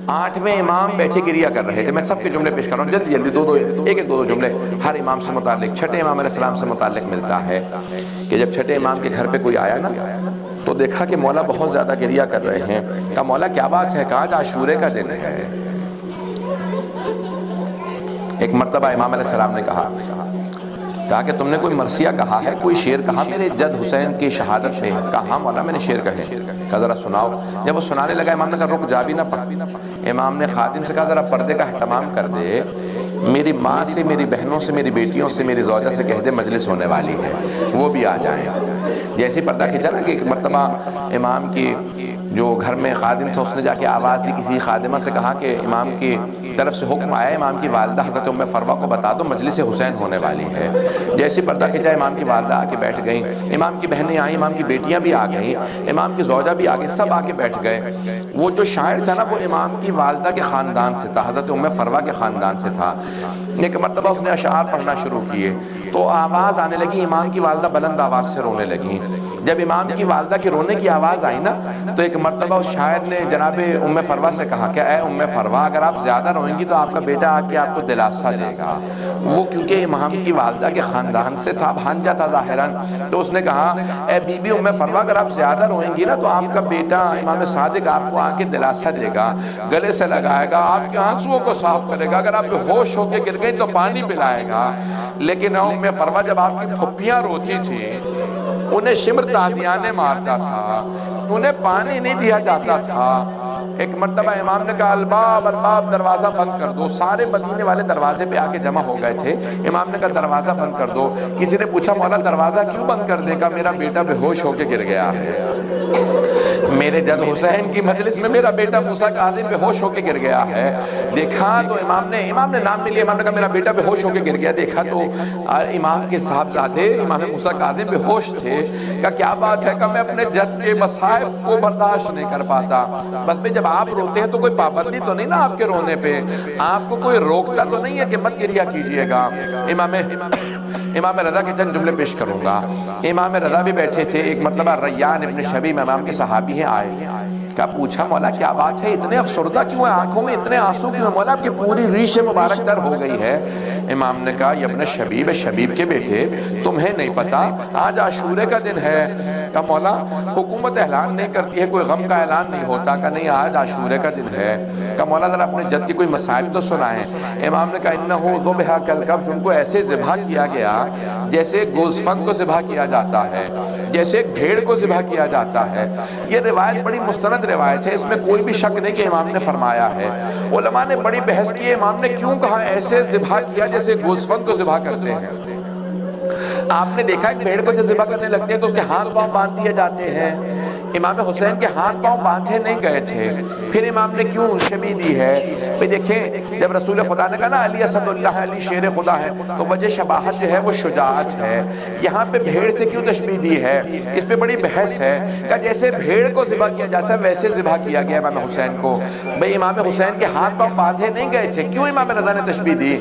8ویں امام بیٹھے گریہ کر رہے تھے. میں سب کے جملے پیش کر رہا ہوں جلدی جلدی، ایک دو جملے ہر امام سے متعلق. چھٹے امام علیہ السلام سے متعلق ملتا ہے کہ جب چھٹے امام کے گھر پہ کوئی آیا نا تو دیکھا کہ مولا بہت زیادہ گریہ کر رہے ہیں. کہا مولا کیا بات ہے؟ کہا آج عاشورے کا دن ہے. ایک مرتبہ امام علیہ السلام نے کہا کہ تم نے کوئی مرثیہ کہا ہے، کوئی شعر کہا میرے جد حسین کی شہادت پہ؟ کہا ہاں مولا میں نے شعر کہے. کہا ذرا سناؤ. جب وہ سنانے لگا امام نے کہا رک جا بھی نہ پا. امام نے خادم سے کہا ذرا پردے کا اہتمام کر دے، میری ماں سے، میری بہنوں سے، میری بیٹیوں سے، میری زوجہ سے کہہ دے مجلس ہونے والی ہے، وہ بھی آ جائیں. جیسے پردہ کھینچا نا کہ ایک مرتبہ امام کی جو گھر میں خادم تھا اس نے جا کے آواز دی، کسی خادمہ سے کہا کہ امام کی طرف سے حکم آیا امام کی والدہ حضرت ام فروہ کو بتا دو مجلس حسین ہونے والی ہے. جیسے پردہ کھینچا امام کی والدہ آ کے بیٹھ گئیں، امام کی بہنیں آئیں، امام کی بیٹیاں بھی آ گئیں، امام کی زوجہ بھی آ گئی، سب آ کے بیٹھ گئے. وہ جو شاعر تھا نا وہ امام کی والدہ کے خاندان سے تھا، حضرت ام فروہ کے خاندان سے تھا. ایک مرتبہ اس نے اشعار پڑھنا شروع کیے تو آواز آنے لگی، امام کی والدہ بلند آواز سے رونے لگیں. جب امام کی والدہ کی رونے کی آواز آئی نا تو ایک مرتبہ اس شاعر نے جناب ام فروہ سے کہا کہ اے ام فروہ اگر آپ زیادہ روئیں گی تو آپ کا بیٹا آ کے آپ کو دلاسا دے گا. وہ کیونکہ امام کی والدہ کے خاندان سے تھا، بھانجا تھا ظاہراً، تو اس نے کہا اے بی بی ام فروہ اگر آپ زیادہ روئیں گی نا تو آپ کا بیٹا امام صادق آپ کو آ کے دلاسا دے گا، گلے سے لگائے گا، آپ کے آنسوؤں کو صاف کرے گا، اگر آپ بے ہوش ہو کے گر گئی تو پانی پلائے گا. لیکن ام فروہ جب آپ کی پھپھیاں روتی تھی انہیں شمر تازیانے مارتا تھا، انہیں پانی نہیں دیا جاتا تھا. ایک مرتبہ امام نے کہا الباب الباب دروازہ بند کر دو. سارے مدینے والے دروازے پہ آ کے جمع ہو گئے تھے. امام نے کہا دروازہ بند کر دو. کسی نے پوچھا مولا دروازہ کیوں بند کر دے گا؟ میرا بیٹا بے ہوش ہو کے گر گیا ہے. میرے جد حسین کی مجلس میں میرا بیٹا موسیٰ کاظم بے ہوش ہو کے گر گیا ہے. دیکھا تو امام نے نام نہیں لیا، امام نے کہا میرا بیٹا بے ہوش ہو کے گر گیا. دیکھا تو امام کے صاحبزادے امام موسیٰ کاظم بے ہوش تھے. کہا کیا بات ہے؟ کہ میں اپنے جد کے مصائب کو برداشت نہیں کر پاتا. بس میں جب آپ روتے ہیں تو کوئی پابندی تو نہیں نا آپ کے رونے پہ، آپ کو کوئی روکتا تو نہیں ہے کہ مت گریہ کیجئے گا. امام رضا کے چند جملے پیش کروں گا. امام رضا بھی بیٹھے تھے. ایک مرتبہ ریان ابن شبیب امام کے صحابی ہیں آئے. کہا پوچھا مولا کیا بات ہے؟ اتنے افسردہ کیوں ہیں؟ آنکھوں میں اتنے آنسو کیوں ہیں؟ مولا آپ کی پوری ریش مبارک تر ہو گئی ہے. امام نے کہا یہ ابن شبیب، شبیب کے بیٹے تمہیں نہیں پتا آج عاشورے کا دن ہے. کہا مولا حکومت اعلان نہیں کرتی ہے، کوئی غم کا اعلان نہیں ہوتا. کہا نہیں آج عاشورے کا دن ہے. کہا مولا ذرا اپنے جد کی کوئی مسائل تو سنائیں. امام نے کہا انہو ذبح کالکبش، ان کو ایسے ذبح کیا گیا جیسے گوزفند کو ذبح کیا جاتا ہے، جیسے ایک بھیڑ کو ذبح کیا جاتا ہے. یہ روایت بڑی مستند روایت ہے، اس میں کوئی بھی شک نہیں کہ امام نے فرمایا ہے. علماء نے بڑی بحث کی امام نے کیوں کہا ایسے ذبح کیا جیسے گوزفند کو ذبح کرتے ہیں. آپ نے دیکھا ایک بھیڑ کو جب ذبح کرنے لگتے ہیں تو اس کے ہاتھ پاؤں باندھ دیے جاتے ہیں. امام حسین کے ہاتھ پاؤں باندھے نہیں گئے تھے. پھر امام نے کیوں شبیہ دی ہے؟ بھئی دیکھیں جب رسول خدا نے کہا نا علی اسد اللہ علی شیر خدا ہے تو وجہ شباہت جو ہے وہ شجاعت ہے. یہاں پہ بھیڑ سے کیوں تشبیہ دی ہے؟ اس پہ بڑی بحث ہے کہ جیسے بھیڑ کو ذبح کیا جاتا ہے ویسے ذبح کیا گیا امام حسین کو. بھئی امام حسین کے ہاتھ پاؤں باندھے نہیں گئے تھے، کیوں امام رضا نے تشبیہ دی؟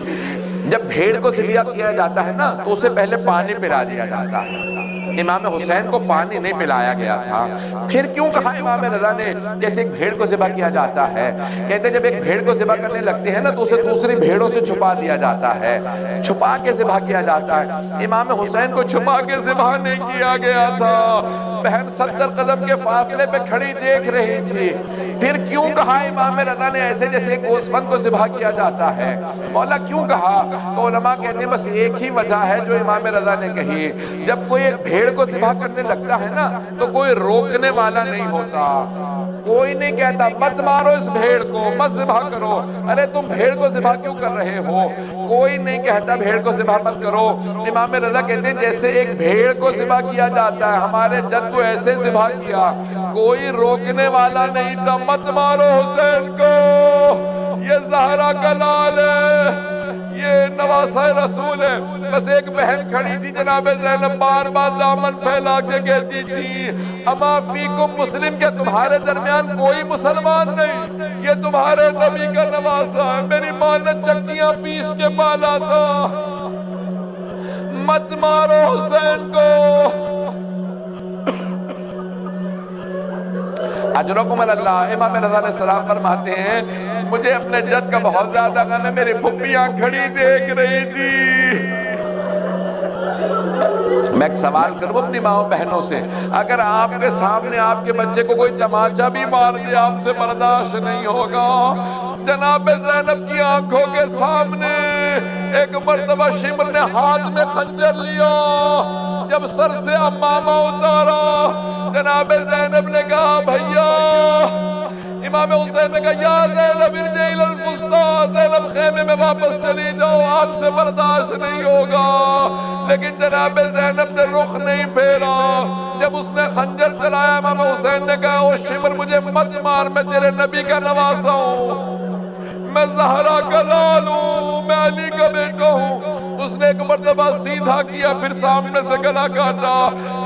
جب بھیڑ کو ذبح کیا جاتا ہے نا تو اسے پہلے پانی پلا دیا جاتا ہے. امام حسین کو پانی نہیں پلایا گیا تھا. پھر کیوں کہا امام رضا نے جیسے ایک بھیڑ کو ذبح کیا جاتا ہے؟ کہتے ہیں جب ایک بھیڑ کو ذبح کرنے لگتے ہیں نا تو اسے دوسری بھیڑوں سے چھپا دیا جاتا ہے، چھپا کے ذبح کیا جاتا ہے. امام حسین کو چھپا کے ذبح نہیں کیا گیا تھا. بہن 70 قدم کے فاصلے پہ کھڑی دیکھ رہی تھی. پھر کیوں کہا امام رضا نے ایسے جیسے ایک گوزفند کو ذبح کیا جاتا ہے؟ مولا کیوں کہا؟ تو علماء کہتے ہیں بس ایک ہی وجہ ہے جو امام رضا نے کہی. جب کوئی ایک بھیڑ کو ذبح کرنے لگتا ہے نا تو کوئی روکنے والا نہیں ہوتا. کوئی نہیں کہتا مت مارو اس بھیڑ کو، مت ذبح کرو، ارے تم بھیڑ کو ذبح کیوں کر رہے ہو؟ کوئی نہیں کہتا بھیڑ کو ذبح مت کرو. امام رضا کہتے ہیں جیسے ایک بھیڑ کو ذبح کیا جاتا ہے ہمارے جد کو ایسے ذبح کیا، کوئی روکنے والا نہیں تھا. مت مارو حسین کو، یہ زہرا کا لال ہے، یہ نواسہ رسول ہے. بس ایک بہن کھڑی تھی جناب زینب بار بار دامن پھیلا کے کہتی تھی اما فیکم مسلم، کہ تمہارے درمیان کوئی مسلمان نہیں، یہ تمہارے نبی کا نواسہ ہے. میری ماں نے چکیاں پیس کے پالا تھا. مت مارو حسین کو. اجرکم اللہ، امام رضا علیہ السلام فرماتے ہیں مجھے اپنے جد کا بہت زیادہ غم ہے، میری پھپھیاں کھڑی دیکھ رہی تھی۔ میں ایک سوال کروں اپنی ماں بہنوں سے، اگر آپ کے سامنے آپ کے بچے کو کوئی تماچا بھی مار دے آپ سے برداشت نہیں ہوگا؟ جناب زینب کی آنکھوں کے سامنے ایک مرتبہ شمر نے ہاتھ میں خنجر لیا، جب سر سے امامہ اتارا جناب زینب نے کہا بھیا، امام حسین نے کہا یا زینب ارجعی الی الفسطیٰ، زینب خیمے میں واپس چلی جاؤ، آپ سے برداشت نہیں ہوگا۔ لیکن جناب زینب نے رخ نہیں پھیرا۔ جب اس نے خنجر چلایا امام حسین نے کہا او شمر مجھے مت مار، میں تیرے نبی کا نواسا ہوں، میں زہرا کا لال ہوں، میں علی کا بیٹا ہوں۔ اس نے ایک مرتبہ سیدھا کیا، پھر سامنے سے گلا کاٹا۔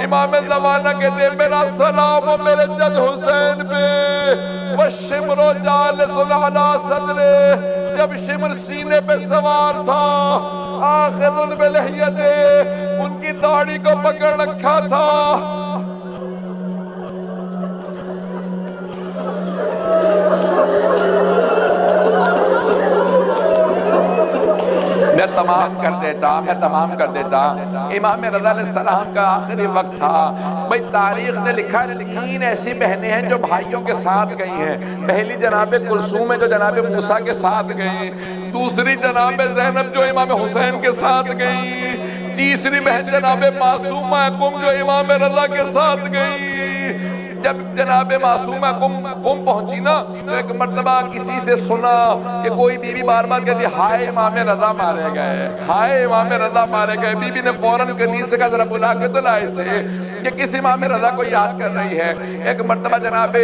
امام زمانہ کہتے ہیں میرا سلام ہو میرے جد حسین پہ، وَالشِّمْرُ جَالِسٌ عَلَىٰ صَدْرِهِ، جب شمر سینے پہ سوار تھا، آخذٌ بِلِحْيَتِهِ، ان کی داڑھی کو پکڑ رکھا تھا۔ میں تمام کر دیتا۔ امام رضا علیہ السلام کا آخری وقت تھا۔ بھئی تاریخ نے لکھا 3 ایسی بہنیں ہیں جو بھائیوں کے ساتھ گئی ہیں۔ پہلی جناب کلثوم ہے جو جناب موسیٰ کے ساتھ گئی، دوسری جناب زینب جو امام حسین کے ساتھ گئی، تیسری بہن جناب معصومہ قم جو امام رضا کے ساتھ گئی۔ جب جناب معصومہ قم پہنچی نا تو ایک مرتبہ کسی سے سنا کہ کوئی بی بی بار بار کہتی ہائے امام رضا مارے گئے، ہائے امام رضا مارے گئے۔ بی بی نے فوراً کنیز سے کہا ذرا بلا کے تو لائے سے کہ کس امام رضا کو یاد کر رہی ہے۔ ایک مرتبہ جناب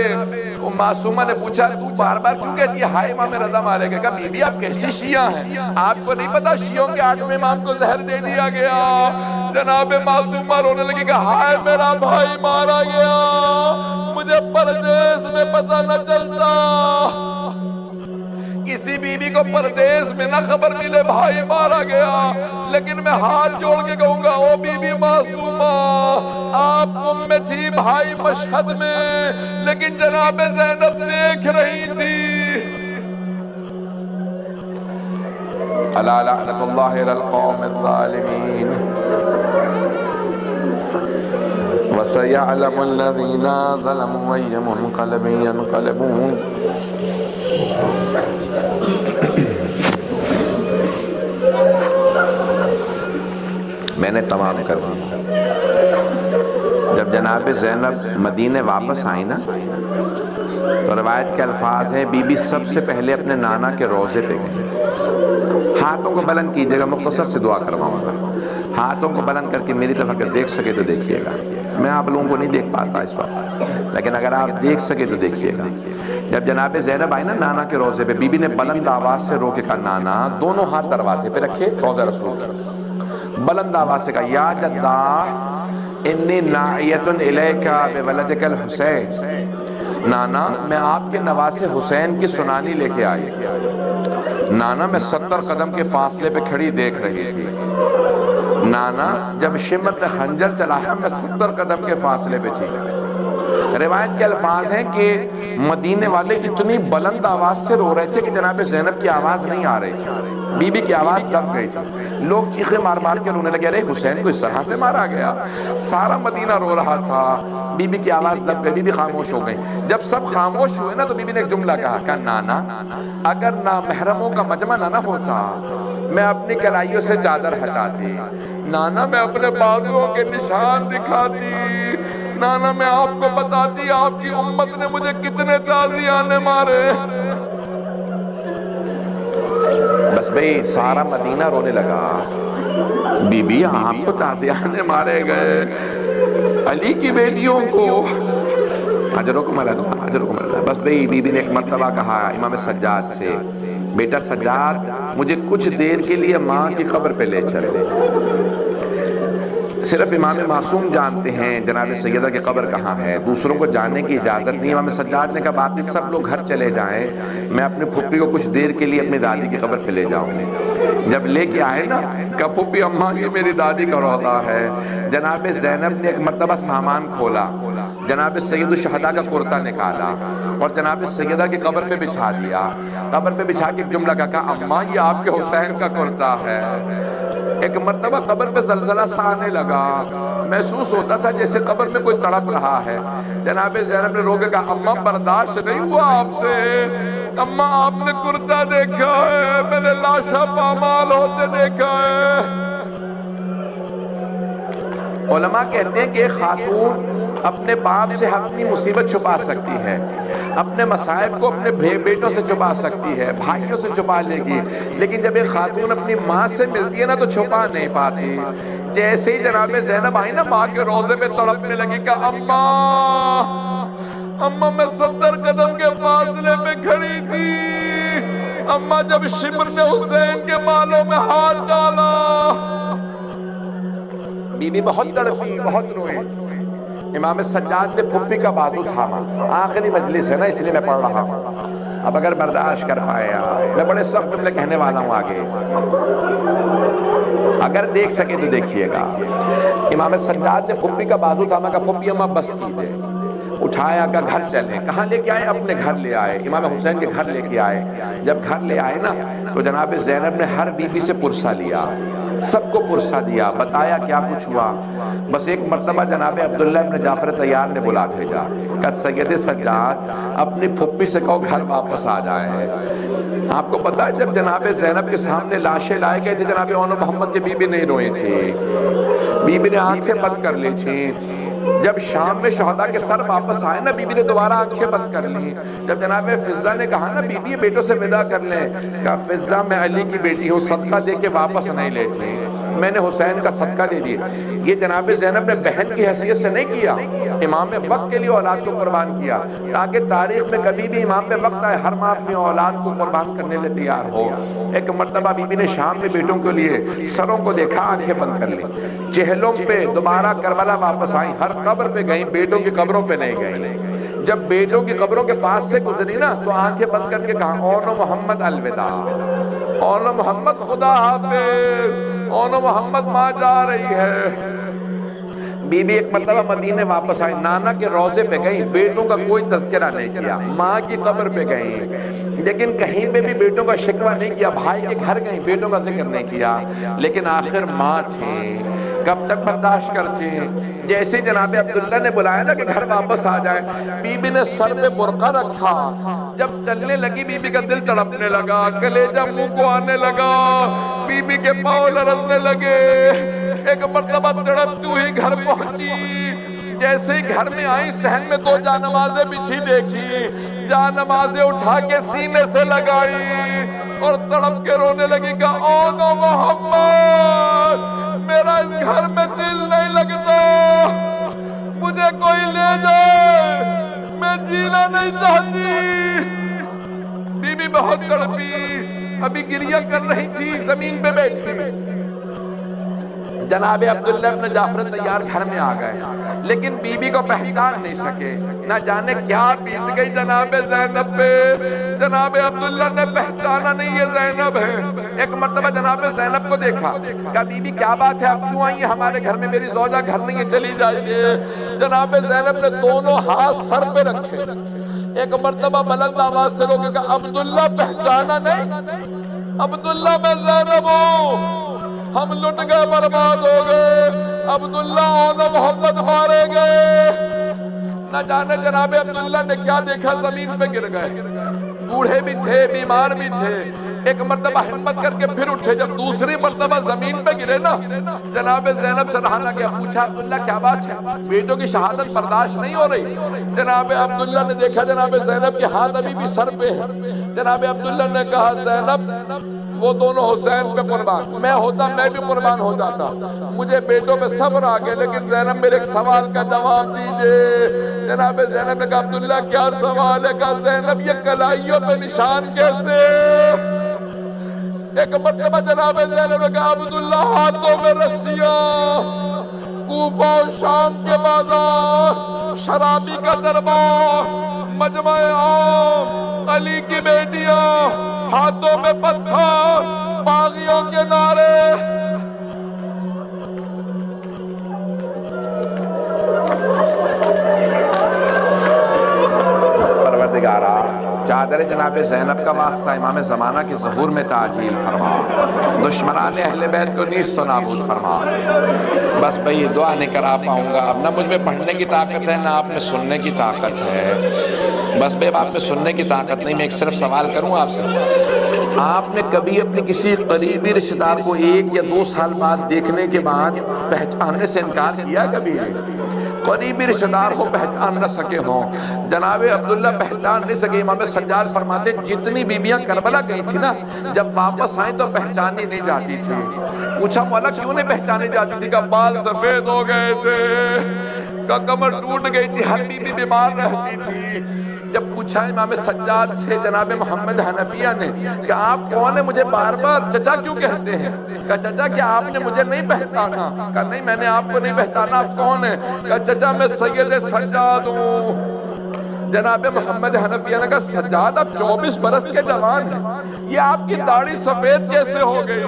معصومہ نے پوچھا تو بار بار کیوں کہتی ہے ہائے امام رضا مارے گئے؟ کہا بی بی آپ کیسی شیعہ ہیں، آپ کو نہیں پتا شیعوں کے 8ویں امام کو زہر دے دیا گیا۔ جناب معصومہ رونے لگی کہ ہائے میرا بھائی مارا گیا، مجھے پردیس میں پتہ نہ چلتا۔ کسی بی بی کو پردیس میں نہ خبر ملے بھائی مارا گیا، لیکن میں ہاتھ جوڑ کے کہوں گا او بی بی معصومہ آپ قم میں تھی، بھائی مشہد میں، لیکن جناب زینب دیکھ رہی تھی۔ الا لعنت اللہ علی القوم الظالمین وَسَيَعْلَمُ الَّذِينَ ظَلَمُوا أَيَّ مُنْقَلَبٍ يَنْقَلِبُونَ۔ میں نے تمام کر دیا۔ جب جناب زینب مدینے واپس آئی نا تو روایت کے الفاظ ہیں بی بی سب سے پہلے اپنے نانا کے روضے پہ گئی۔ ہاتھوں کو بلند کیجئے گا، مختصر سے دعا کرواؤں گا، ہاتھوں کو بلند کر کے میری طرف اگر دیکھ سکے تو دیکھیے گا۔ میں آپ لوگوں کو نہیں دیکھ پاتا اس وقت، لیکن اگر آپ دیکھ سکے تو دیکھیے گا۔ جب جناب زینب آئی نا نانا کے روضے پہ، بی بی نے بلند آواز سے رو کے کہا نانا، دونوں ہاتھ دروازے پہ رکھے، روضہ رسول بلند آواز سے کہا یا جدہ انی ناعیت الیکا بولدک الحسین، نانا میں آپ کے نواسے حسین کی سنانی لے کے آئی۔ نانا میں 70 قدم کے فاصلے پہ کھڑی دیکھ رہی تھی۔ نانا جب شمر نے خنجر چلایا میں 70 قدم کے فاصلے پہ تھی۔ روایت کے الفاظ ہیں کہ مدینے والے اتنی بلند آواز سے رو رہے تھے کہ جناب زینب کی آواز نہیں آ رہی تھی، بی بی کی آواز دب گئی تھی۔ لوگ چیخے مار مار کے رونے لگے ارے حسین کو اس طرح سے مارا گیا، سارا مدینہ رو رہا تھا، بی بی کی آواز دب گئی، بی بی خاموش ہو گئی۔ جب سب خاموش ہوئے نا تو بی بی نے ایک جملہ کہا نانا اگر نامحرموں کا مجمع نہ ہوتا میں اپنی کلائیوں سے چادر ہٹاتی، نانا میں اپنے بازوؤں کے نشان دکھاتی، نانا میں آپ کو بتاتی آپ کی امت نے مجھے کتنے تازیانے مارے۔ بس بھئی سارا مدینہ رونے لگا، بی بی آپ کو تازیانے مارے گئے، علی کی بیٹیوں کو اجرکم اللہ اجرکم اللہ۔ بس بھئی بی بی نے ایک مرتبہ کہا امام سجاد سے بیٹا سجاد مجھے کچھ دیر کے لیے ماں کی قبر پہ لے چلے۔ صرف امام معصوم جانتے ہیں جناب سیدہ کی قبر کہاں ہے، دوسروں کو جاننے کی اجازت نہیں۔ امام سجاد نے کہا باقی سب لوگ گھر چلے جائیں، میں اپنے پھپھی کو کچھ دیر کے لیے اپنی دادی کی قبر پہ لے جاؤں۔ جب لے کے آئے نا کہا پھپھی اماں یہ میری دادی کا روضہ ہے۔ جناب زینب نے ایک مرتبہ سامان کھولا، جناب سید الشہداء کا کرتا نکالا اور جناب سیدہ کی قبر پہ بچھا دیا. قبر پہ بچھا کے ایک جملہ کہا اماں یہ آپ کے حسین کا کرتا ہے. ایک مرتبہ قبر پہ زلزلہ سا آنے لگا، محسوس ہوتا تھا جیسے قبر میں کوئی تڑپ رہا ہے. جناب زینب نے رو کے کہا اماں برداشت نہیں ہوا آپ سے، اماں آپ نے کرتا دیکھا ہے، میں نے لاشا پامال ہوتے دیکھا ہے. علماء کہتے ہیں کہ ایک خاتون اپنے باپ سے اپنی مصیبت چھپا سکتی ہے، اپنے مصائب کو اپنے بیٹوں سے چھپا سکتی ہے، بھائیوں سے چھپا لے گی، لیکن جب ایک خاتون اپنی ماں سے ملتی ہے نا تو چھپا نہیں پاتی. جیسے ہی جناب زینب آئی نا ماں کے روضے پہ تڑپنے لگی کہ اماں اماں میں 70 قدم کے فاصلے پہ کھڑی تھی، اماں جب شمر نے حسین کے بالوں میں ہاتھ ڈالا. بی بی بہت تڑپی، بہت روئی. امام سجاد نے پھپھی کا بازو تھاما. آخری مجلس ہے نا اس لیے میں پڑھ رہا ہوں، اب اگر برداشت کر پائے میں بڑے سخت میں کہنے والا ہوں آگے، اگر دیکھ سکے تو دیکھیے گا. امام سجاد نے پھپھی کا بازو تھاما کہ پھپھی اماں بس کیجئے. اٹھایا کہ گھر چلیں. کہاں لے کے آئے؟ اپنے گھر لے آئے، امام حسین کے گھر لے کے آئے. جب گھر لے آئے نا تو جناب زینب نے ہر بی بی سے پرسہ لیا، سب کو پرسہ دیا، بتایا کیا کچھ ہوا. بس ایک مرتبہ جناب عبداللہ ابن جعفر طیار نے بلا بھیجا کہ سید سجاد اپنی پھپھی سے کہو گھر واپس آ جائیں. آپ کو پتا ہے جب جناب زینب کے سامنے لاشیں لائے گئے تھے جناب اون محمد کی بی بی نہیں روئی تھی، بی بی نے آنکھیں بند کر لی تھی. جب شام میں شہداء کے سر واپس آئے نا بی بی نے دوبارہ آنکھیں بند کر لی. جب جناب فضہ نے کہا نا بی بی بیٹوں سے ودا کر لیں، کہا فضہ میں علی کی بیٹی ہوں، صدقہ دے کے واپس نہیں لیتی، میں نے حسین کا صدقہ دے دیا. یہ جناب زینب نے بہن کی حیثیت سے نہیں کیا، امام وقت کے لیے اولاد کو قربان کیا تاکہ تاریخ میں کبھی بھی امام وقت آئے ہر ماں اپنی اولاد کو قربان کرنے لئے تیار ہو. ایک مرتبہ بی بی نے شام میں بیٹوں کے لیے سروں کو دیکھا، آنکھیں بند کر لی. چہلوں پہ دوبارہ کربلا واپس آئیں، ہر قبر پہ گئیں، بیٹوں کی قبروں پہ نہیں گئیں. جب بیٹوں کی قبروں کے پاس سے گزری نا تو آنکھیں بند کر کے کہا اون محمد الوداع، اون محمد خدا حافظ، اون محمد ماں جا رہی ہے. بی بی ایک مرتبہ مدینے واپس آئی، نانا کے روضے پہ گئیں، بیٹوں کا کوئی تذکرہ نہیں کیا. ماں کی قبر پہ گئیں لیکن کہیں پہ بھی بیٹوں کا شکوہ نہیں کیا. بھائی کے گھر گئیں، بیٹوں کا ذکر نہیں کیا. لیکن آخر ماں تھیں، کب تک برداشت کرتی ہیں. جیسے جناب عبداللہ نے بلایا نا کہ گھر واپس آ جائیں، بی بی نے سر پہ برقع رکھا. جب چلنے لگی بی بی کا دل تڑپنے لگا، کلیجہ منہ کو آنے لگا، بی بی کے پاؤں لرزنے لگے. ایک مرتبہ تڑپتی ہوئی گھر پہنچی. جیسے ہی گھر میں آئی صحن میں 2 جانمازیں بچھی دیکھی، جانمازیں اٹھا کے سینے سے لگائی اور تڑپ کے رونے لگی کہ اون محمد میرا اس گھر میں دل نہیں لگتا، مجھے کوئی لے جائے، میں جینا نہیں چاہتی. بی بی بہت تڑپی، ابھی گریہ کر رہی تھی، زمین پہ بیٹھی. جناب عبداللہ ابن جعفر طیار گھر میں آ گئے لیکن بی بی کو پہچان نہیں سکے. نہ جانے کیا بیت گئی جناب زینب پہ، جناب عبداللہ نے پہچانا نہیں یہ زینب ہے. ایک مرتبہ جناب زینب کو دیکھا، کہا بی بی کیا بات ہے، اب کیوں آئی ہیں ہمارے گھر میں، میری زوجہ گھر نہیں ہے، چلی جائیے. جناب زینب نے دونوں ہاتھ سر پہ رکھے. ایک مرتبہ بلند آواز سے لوگوں کہا عبداللہ پہچانا نہیں، عبداللہ میں زینب ہوں، ہم لٹ گئے، برباد ہو گئے، عبداللہ اون محمد مارے گئے. نہ جانے جناب عبداللہ نے کیا دیکھا، زمین پہ گر گئے. بوڑھے بھی تھے، بیمار بھی تھے. ایک مرتبہ ہمت کر کے پھر اٹھے. جب دوسری مرتبہ زمین پہ گرے نا جناب زینب سے رہا گیا. پوچھا عبداللہ کیا بات ہے، بیٹوں کی شہادت برداشت نہیں ہو رہی. جناب عبداللہ نے دیکھا جناب زینب کے ہاتھ ابھی بھی سر پہ ہے. جناب عبداللہ نے کہا زینب وہ دونوں حسین پہ قربان، میں ہوتا میں بھی قربان ہو جاتا. مجھے بیٹوں پہ صبر آ گئے لیکن زینب میرے ایک سوال کا جواب دیجئے. جناب زینب نے کہا عبداللہ کیا سوال ہے؟ کہا زینب یہ کلائیوں پہ نشان کیسے؟ ایک مرتبہ جناب زینب نے کہا عبداللہ ہاتھوں میں رسیاں، کوفہ و شام کے بازار، شرابی کا دربار، مجمع عام، علی کی بیٹیاں، ہاتھوں میں پتھر، باغیوں کے نعرے. پروردگارا چادر جناب زینب کا واسطہ امام زمانہ کے ظہور میں تعجیل فرما، دشمنان اہل بیت کو نیست و نابود فرما۔ بس بھئی دعا نہیں کرا پاؤں گا، اب نہ مجھ میں پڑھنے کی طاقت ہے نہ آپ میں سننے کی طاقت ہے، بس بھئی آپ میں سننے کی طاقت نہیں۔ میں ایک صرف سوال کروں آپ سے، آپ نے کبھی اپنے کسی قریبی رشتہ دار کو 1 یا 2 سال بعد دیکھنے کے بعد پہچاننے سے انکار کیا کبھی؟ قریبی رشتہ دار کو پہچان نہ سکے ہوں، جناب عبداللہ پہچان نہیں سکے، امام سجاد فرماتے جتنی بیویاں کربلا گئی تھی نا، جب واپس آئیں تو پہچانی نہیں جاتی تھی۔ پوچھا مولا کیوں نہیں پہچانی جاتی تھی؟ کہ بال سفید ہو گئے تھے، کہ کمر ٹوٹ گئی تھی، ہر بیوی بیمار رہتی تھی۔ جب پوچھا امام سجاد سے جناب محمد حنفیہ نے کہ آپ کون ہیں، مجھے بار بار چچا کیوں کہتے ہیں؟ کہا چچا کیا آپ نے مجھے نہیں پہچانا؟ کہا نہیں میں نے آپ کو نہیں پہچانا، آپ کون ہیں؟ کہا چچا میں سید سجاد ہوں۔ جناب محمد حنفیہ نے کہا سجاد آپ 24 برس کے جوان ہیں، یہ آپ کی داڑھی سفید کیسے ہو گئی؟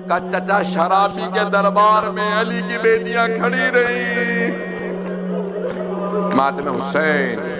کہا چچا شرابی کے دربار میں علی کی بیٹیاں کھڑی رہی، ماتم حسین